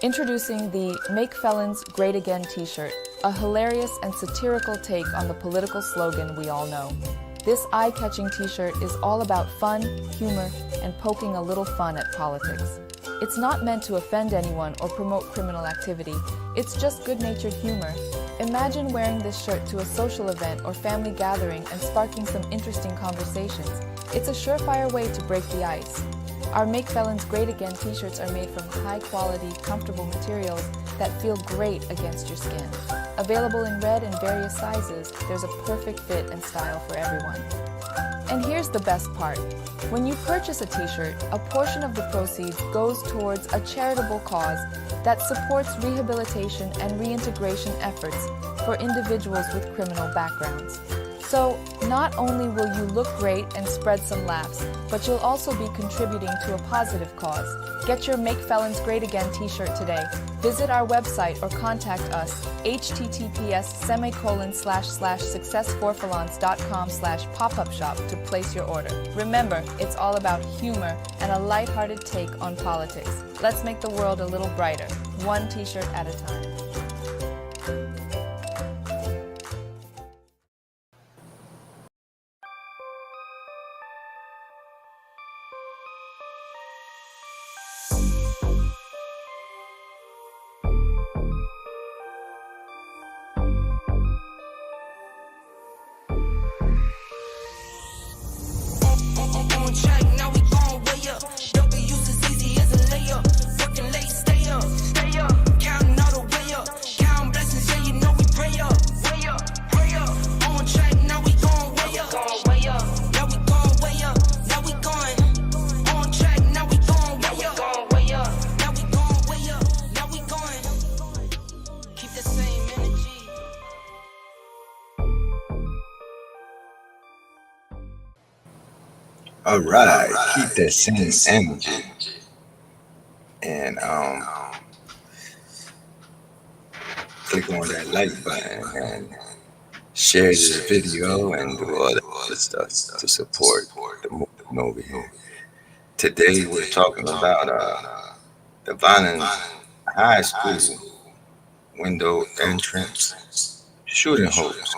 Introducing the Make Felons Great Again t-shirt, a hilarious and satirical take on the political slogan we all know. This eye-catching t-shirt is all about fun, humor, and poking a little fun at politics. It's not meant to offend anyone or promote criminal activity. It's just good-natured humor. Imagine wearing this shirt to a social event or family gathering and sparking some interesting conversations. It's a surefire way to break the ice. Our Make Felons Great Again t-shirts are made from high-quality, comfortable materials that feel great against your skin. Available in red and various sizes, there's a perfect fit and style for everyone. And here's the best part. When you purchase a t-shirt, a portion of the proceeds goes towards a charitable cause that supports rehabilitation and reintegration efforts for individuals with criminal backgrounds. So, not only will you look great and spread some laughs, but you'll also be contributing to a positive cause. Get your Make Felons Great Again t-shirt today. Visit our website or contact us, https://successforfelons.com/pop-up-shop to place your order. Remember, it's all about humor and a lighthearted take on politics. Let's make the world a little brighter, one t-shirt at a time. All right, keep that same energy and click on that like button and share this video and do all the other stuff to support the movement over here. Today we're talking about the Vineland High School window entrance shooting hoax.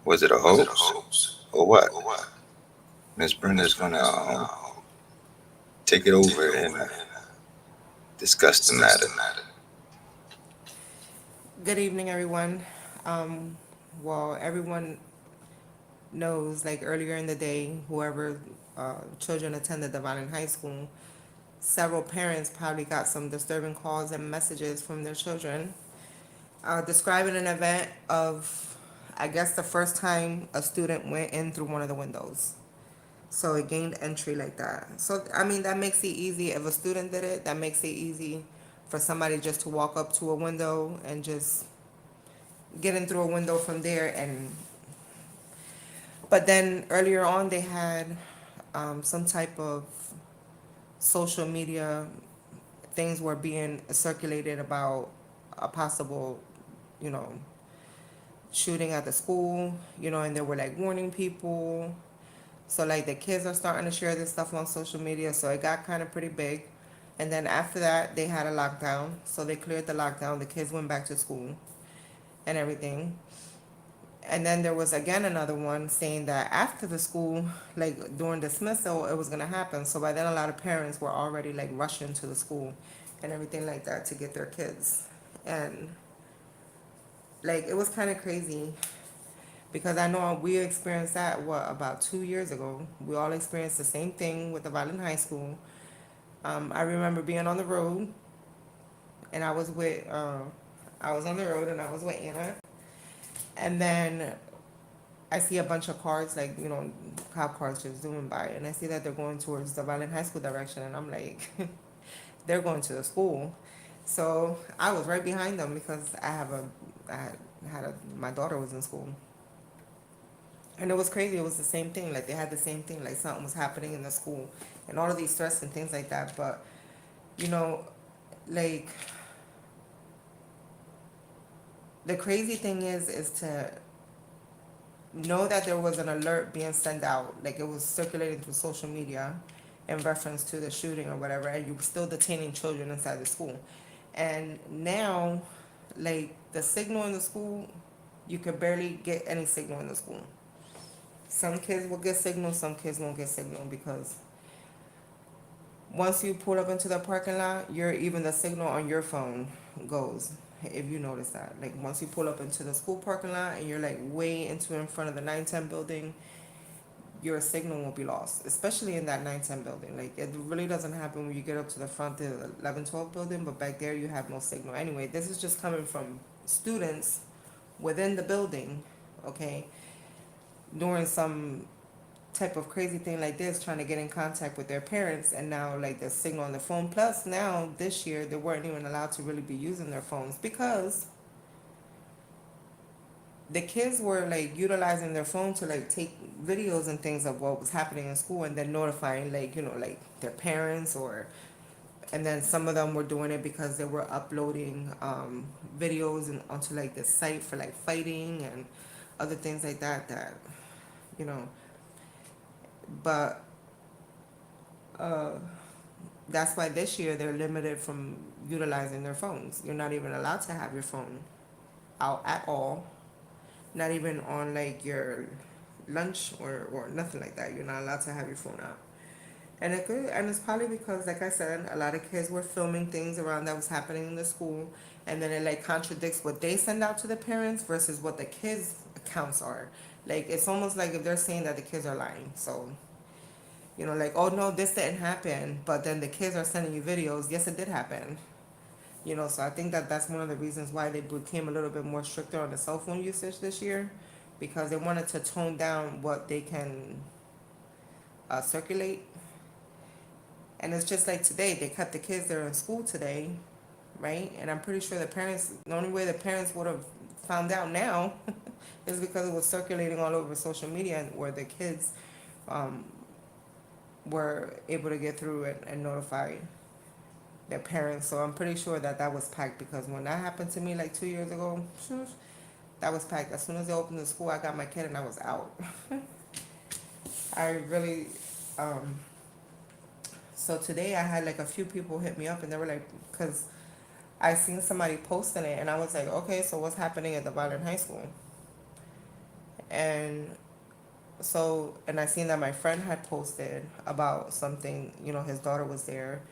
Was it a hoax or what? Miss Brenda's gonna take it over and discuss the matter. Good evening, everyone. Well, everyone knows, like earlier in the day, whoever children attended the Vineland High School, several parents probably got some disturbing calls and messages from their children describing an event of, I guess, the first time a student went in through one of the windows. So it gained entry like that. So, I mean, that makes it easy. If a student did it, that makes it easy for somebody just to walk up to a window and just get in through a window from there. But then earlier on, they had some type of social media things were being circulated about a possible, shooting at the school, and they were like warning people. So like the kids are starting to share this stuff on social media, so it got kind of pretty big. And then after that, they had a lockdown, so they cleared the lockdown. The kids went back to school and everything. And then there was again another one saying that after the school, like during dismissal, it was gonna happen. So by then, a lot of parents were already like rushing to the school and everything like that to get their kids. And like it was kind of crazy. Because I know we experienced that, about 2 years ago. We all experienced the same thing with the Vineland High School. I remember being on the road, and I was on the road, and I was with Anna. And then I see a bunch of cars, like, cop cars just zooming by. And I see that they're going towards the Vineland High School direction. And I'm like, they're going to the school. So I was right behind them because my daughter was in school. And it was crazy. It was the same thing. Like, they had the same thing. Like, something was happening in the school. And all of these threats and things like that. But, like, the crazy thing is to know that there was an alert being sent out. Like, it was circulating through social media in reference to the shooting or whatever. And you were still detaining children inside the school. And now, like, the signal in the school, you could barely get any signal in the school. Some kids will get signal, some kids won't get signal, because once you pull up into the parking lot, even the signal on your phone goes. If you notice that, like, once you pull up into the school parking lot and you're like way into in front of the 910 building, your signal will be lost, especially in that 910 building. Like, it really doesn't happen when you get up to the front of the 1112 building, but back there you have no signal. Anyway, this is just coming from students within the building, okay, doing some type of crazy thing like this, trying to get in contact with their parents, and now like the signal on the phone. Plus, now this year they weren't even allowed to really be using their phones because the kids were like utilizing their phone to like take videos and things of what was happening in school, and then notifying, like, like their parents, or and then some of them were doing it because they were uploading videos and onto like the site for like fighting and other things like that, you know but uh that's why this year they're limited from utilizing their phones. You're not even allowed to have your phone out at all, not even on like your lunch or nothing like that. You're not allowed to have your phone out. And it's probably because, like I said, a lot of kids were filming things around that was happening in the school, and then it like contradicts what they send out to the parents versus what the kids' accounts are. Like, it's almost like if they're saying that the kids are lying. So, like, oh no, this didn't happen, but then the kids are sending you videos. Yes, it did happen. So I think that that's one of the reasons why they became a little bit more stricter on the cell phone usage this year, because they wanted to tone down what they can circulate. And it's just like today, they cut the kids that are in school today, right? And I'm pretty sure the only way the parents would have found out now is because it was circulating all over social media, and where the kids um, were able to get through it and notify their parents. So I'm pretty sure that that was packed, because when that happened to me like 2 years ago, that was packed. As soon as they opened the school, I got my kid and I was out. I really, so today I had like a few people hit me up, and they were like, because I seen somebody posting it, and I was like, okay, so what's happening at the Vineland High School? And and I seen that my friend had posted about something, his daughter was there,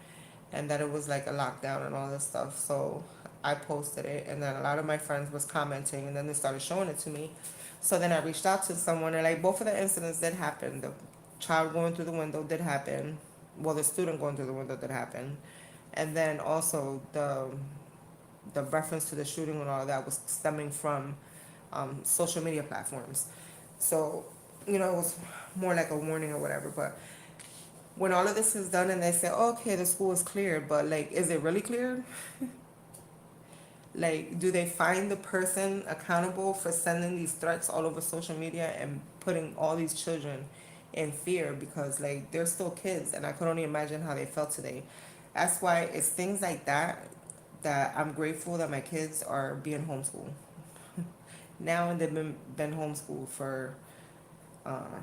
and that it was like a lockdown and all this stuff. So I posted it, and then a lot of my friends was commenting, and then they started showing it to me. So then I reached out to someone, and like both of the incidents did happen. The child going through the window did happen. Well, the student going through the window did happen, and then also the reference to the shooting and all of that was stemming from social media platforms. So, it was more like a warning or whatever. But when all of this is done and they say, oh, okay, the school is cleared, but like, is it really cleared? Like, do they find the person accountable for sending these threats all over social media and putting all these children in fear? Because like, they're still kids, and I could only imagine how they felt today. That's why it's things like that I'm grateful that my kids are being homeschooled now, and they've been homeschooled for uh,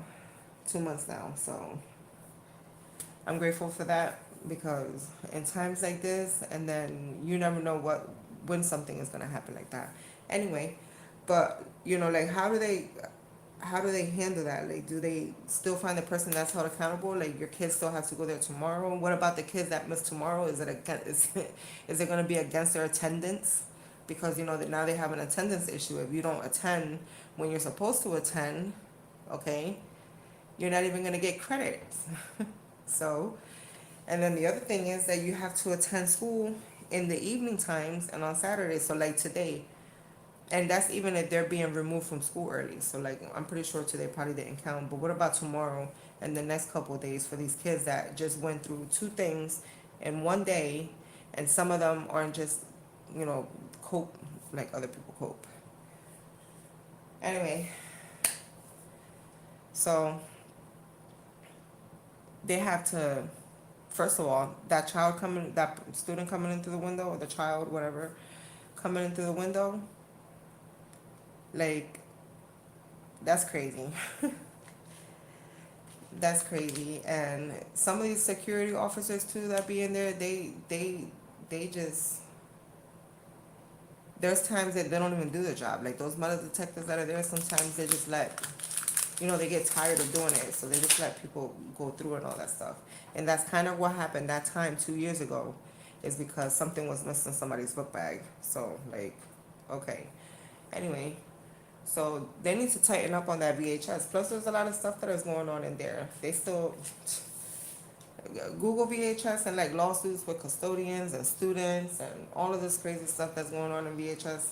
2 months now. So I'm grateful for that, because in times like this, and then you never know when something is gonna happen like that. Anyway, but like, how do they handle that? Like, do they still find the person that's held accountable? Like, your kids still have to go there tomorrow. What about the kids that miss tomorrow? Is it gonna be against their attendance? Because that now they have an attendance issue. If you don't attend when you're supposed to attend, okay, you're not even gonna get credit. So, and then the other thing is that you have to attend school in the evening times and on Saturdays. So like today, and that's even if they're being removed from school early. So like, I'm pretty sure today probably didn't count. But what about tomorrow and the next couple of days for these kids that just went through two things in one day, and some of them aren't just, cope like other people cope. Anyway, so they have to, first of all, that student coming in through the window, or the child, whatever, coming in through the window, like, that's crazy. That's crazy. And some of these security officers too that be in there, they just there's times that they don't even do the job. Like those metal detectors that are there, sometimes they just let, they get tired of doing it, so they just let people go through and all that stuff. And that's kind of what happened that time 2 years ago, is because something was missing somebody's book bag. So like, okay. Anyway, so they need to tighten up on that VHS. Plus, there's a lot of stuff that is going on in there. They still Google VHS and like lawsuits with custodians and students and all of this crazy stuff that's going on in VHS.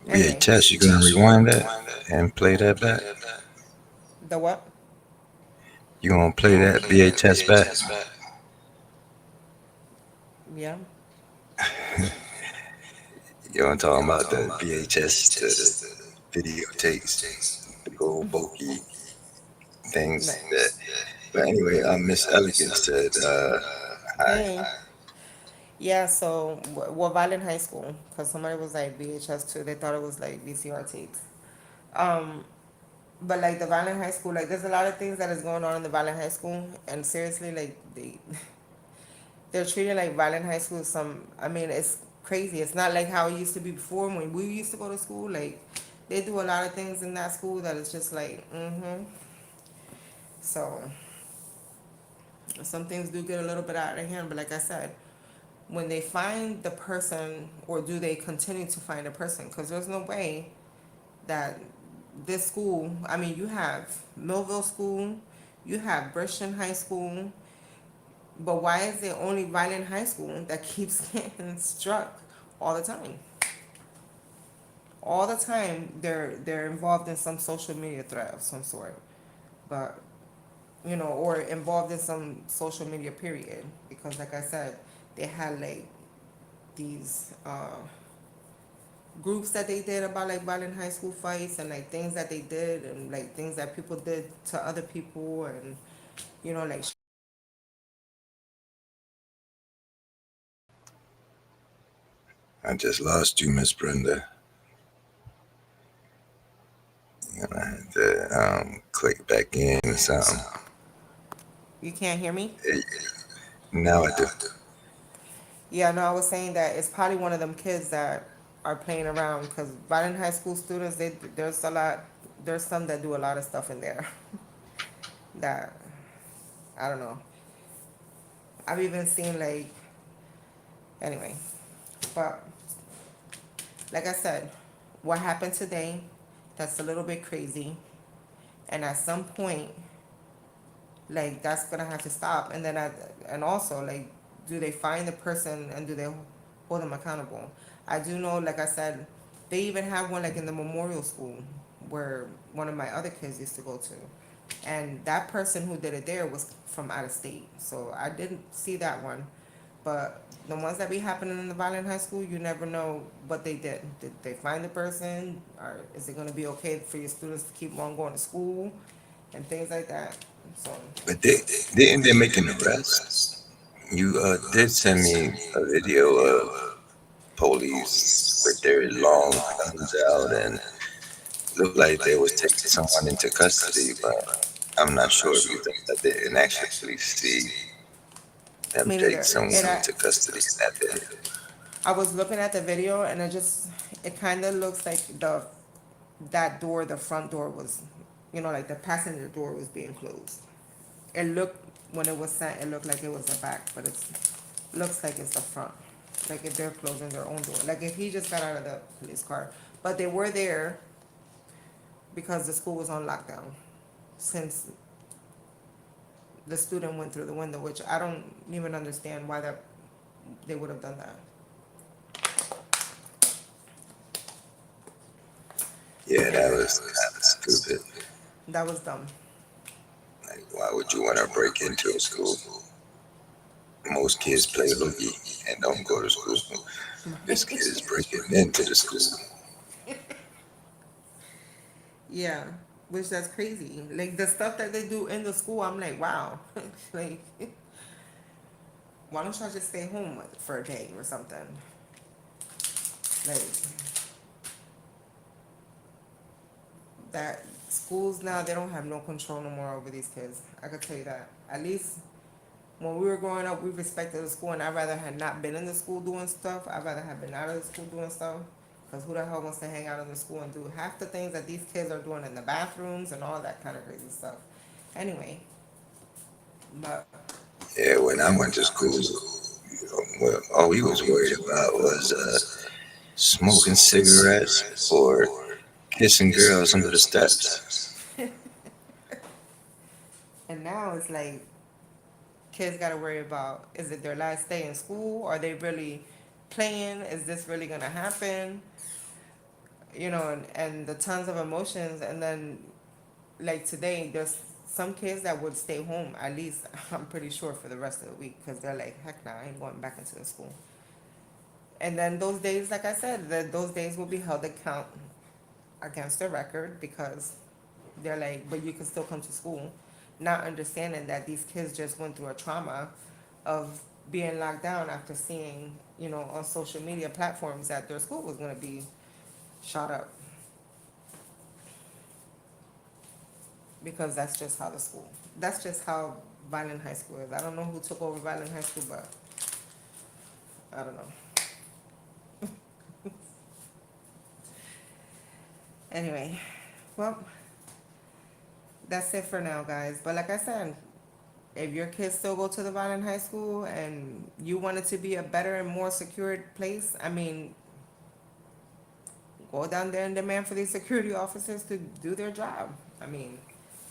Anyway, VHS, you gonna rewind that and play that back? the what? You gonna play that VHS back? Yeah. You know what I'm talking about, the VHS to the videotapes, the gold bulky No. things that. But anyway, Miss Elegance said, hi. Hey. Yeah, so well, Violin High School, because somebody was like VHS too. They thought it was like VCR tapes. Um, but like the Violin High School, like there's a lot of things that is going on in the Violin High School, and seriously, like they're treating like Violin High School some. I mean, it's crazy. It's not like how it used to be before when we used to go to school. Like they do a lot of things in that school that is just like, mm-hmm. So some things do get a little bit out of hand, but like I said, when they find the person, or do they continue to find a person? Because there's no way that this school, I mean, you have Millville School, you have Christian High School, but why is it only Violent High School that keeps getting struck all the time? All the time, they're involved in some social media threat of some sort, but or involved in some social media period. Because, like I said, they had like these groups that they did about like violent high school fights, and like things that they did, and like things that people did to other people, and like I just lost you, Miss Brenda. And I had to click back in or something. you can't hear me. Eh, Now I do. Yeah, no, I was saying that it's probably one of them kids that are playing around, because violent high school students, there's some that do a lot of stuff in there that I don't know. I've even seen like, anyway, but like I said, what happened today, that's a little bit crazy, and at some point, like that's gonna have to stop. And then and also, like, do they find the person, and do they hold them accountable? I do know, like I said, they even have one like in the memorial school where one of my other kids used to go to, and that person who did it there was from out of state, so I didn't see that one. But the ones that be happening in the violent high school, you never know what they did. Did they find the person, or is it going to be okay for your students to keep on going to school and things like that? So But they didn't they make an arrest? You did send me a video of police with their long guns out and looked like they was taking someone into custody, but I'm not sure because I didn't actually see them me take neither. someone into custody in that video. I was looking at the video, and it kind of looks like that door, the front door was, like the passenger door was being closed. It looked, when it was sent, it looked like it was the back, but looks like it's the front. Like if they're closing their own door. Like if he just got out of the police car. But they were there because the school was on lockdown since the student went through the window, which I don't even understand why that they would have done that. Yeah, that was kind of stupid. That was dumb. Like, why would you want to break into a school? Most kids play hooky and don't go to school. This kid is breaking into the school. Yeah, which that's crazy. Like the stuff that they do in the school, I'm like, wow. Like, why don't y'all just stay home for a day or something? Like that schools now, they don't have no control no more over these kids. I could tell you that. At least when we were growing up, we respected the school, and I'd rather had not been in the school doing stuff. I'd rather have been out of the school doing stuff. Because who the hell wants to hang out in the school and do half the things that these kids are doing in the bathrooms and all that kind of crazy stuff? Anyway, but Yeah, when I went to school, well, all we was worried about was smoking cigarettes or kissing girls under the steps. and now it's like kids got to worry about, is it their last day in school? Are they really playing? Is this really going to happen? And the tons of emotions. And then, like today, there's some kids that would stay home, at least I'm pretty sure, for the rest of the week because they're like, heck nah, I ain't going back into the school. And then those days, like I said, those days will be held account against their record because they're like, but you can still come to school, not understanding that these kids just went through a trauma of being locked down after seeing, on social media platforms that their school was going to be shot up, because that's just how Violent High School is. I don't know who took over Violent High School, but I don't know. Anyway, well, that's it for now, guys. But like I said, if your kids still go to the Violent High School and you want it to be a better and more secured place, I mean, go down there and demand for these security officers to do their job. I mean,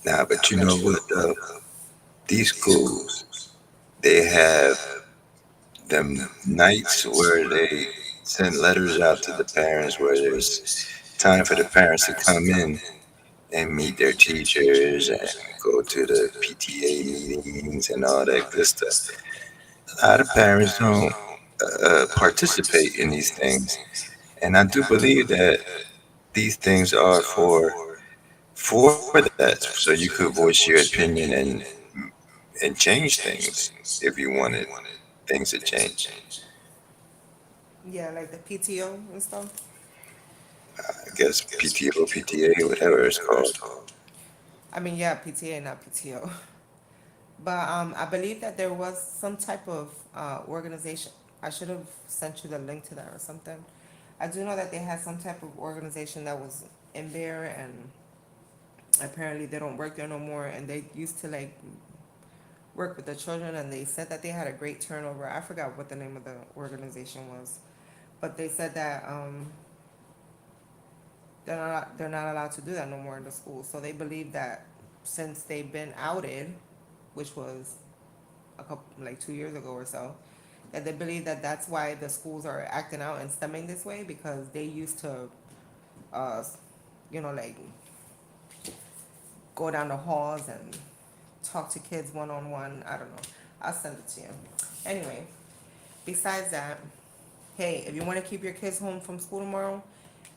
Nah, but you know what? These schools, they have them nights where they send letters out to the parents where there's time for the parents to come in and meet their teachers and go to the PTA meetings and all that good stuff. A lot of parents don't participate in these things, and I do believe that these things are for that, so you could voice your opinion and change things if you wanted things to change. yeah, like the PTO and stuff. I guess PTO, PTA, whatever it's called. I mean, yeah, PTA, not PTO. But I believe that there was some type of organization. I should have sent you the link to that or something. I do know that they had some type of organization that was in there, and apparently they don't work there no more. And they used to like work with the children, and they said that they had a great turnover. I forgot what the name of the organization was, but they said that they're not allowed to do that no more in the school. So they believe that since they've been outed, which was a couple like 2 years ago or so, that they believe that that's why the schools are acting out and stemming this way, because they used to uh like go down the halls and talk to kids one on one. I don't know. I'll send it to you. Anyway, besides that, hey, if you want to keep your kids home from school tomorrow,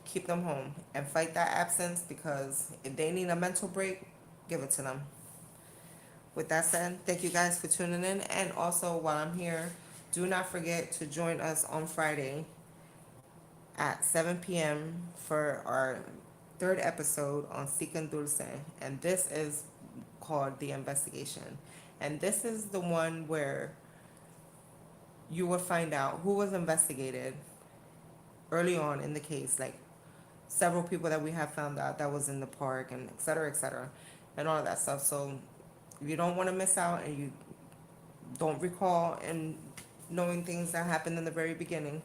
keep them home and fight that absence, because if they need a mental break, give it to them. With that said, thank you guys for tuning in. And also, while I'm here, do not forget to join us on Friday at 7 p.m. for our third episode on Sican Dulce. And this is called The Investigation. And this is the one where you will find out who was investigated early on in the case, like several people that we have found out that was in the park, and et cetera, and all of that stuff. So if you don't want to miss out and you don't recall and knowing things that happened in the very beginning,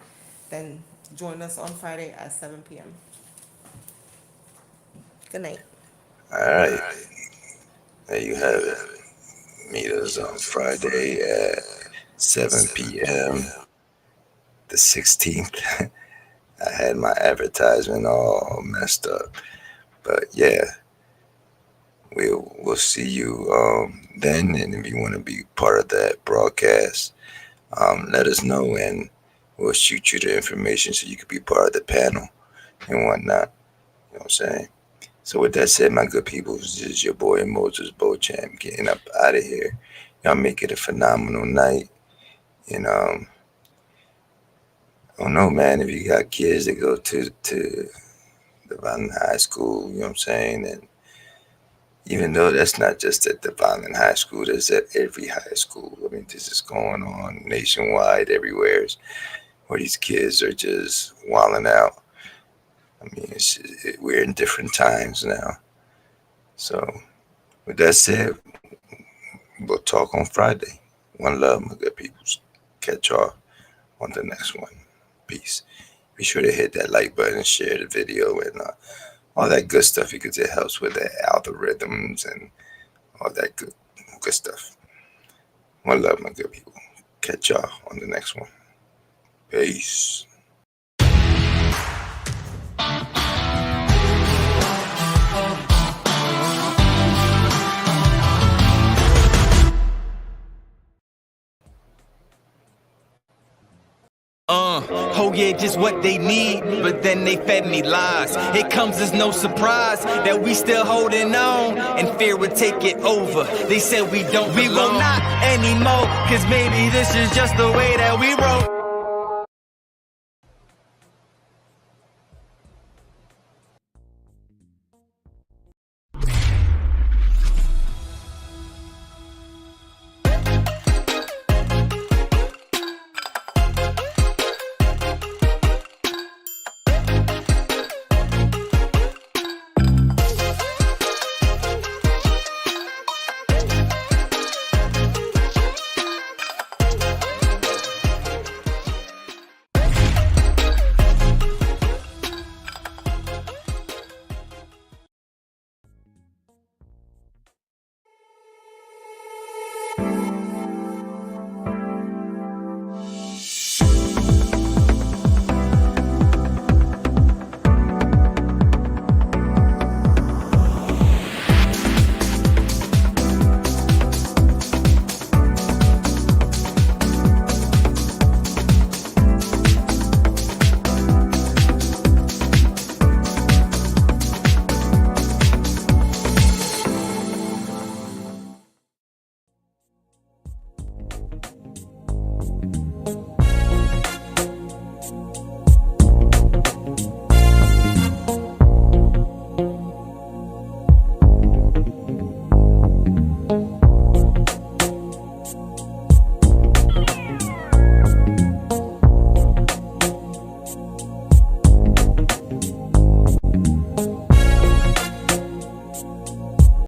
then join us on Friday at 7 p.m. Good night. All right, there you have it. Meet us on Friday at 7 p.m. the 16th. I had my advertisement all messed up, but yeah, we'll see you then. And if you want to be part of that broadcast, let us know, and we'll shoot you the information so you can be part of the panel and whatnot. You know what I'm saying? So with that said, my good people, this is your boy Moses Beauchamp getting up out of here. Y'all make it a phenomenal night. And I don't know, man, if you got kids that go to the Violent High School, you know what I'm saying? And even though that's not just at the Violent High School, that's at every high school. I mean, this is going on nationwide, everywhere, where these kids are just wilding out. I mean, we're in different times now. So, with that said, we'll talk on Friday. One love, my good people. Catch y'all on the next one. Peace. Be sure to hit that like button and share the video and all that good stuff, because it helps with the algorithms and all that good stuff. One love, my good people. Catch y'all on the next one. Peace. Oh yeah, just what they need, but then they fed me lies. It comes as no surprise that we still holding on, and fear would take it over. They said we don't belong. We will not anymore, cause maybe this is just the way that we roll.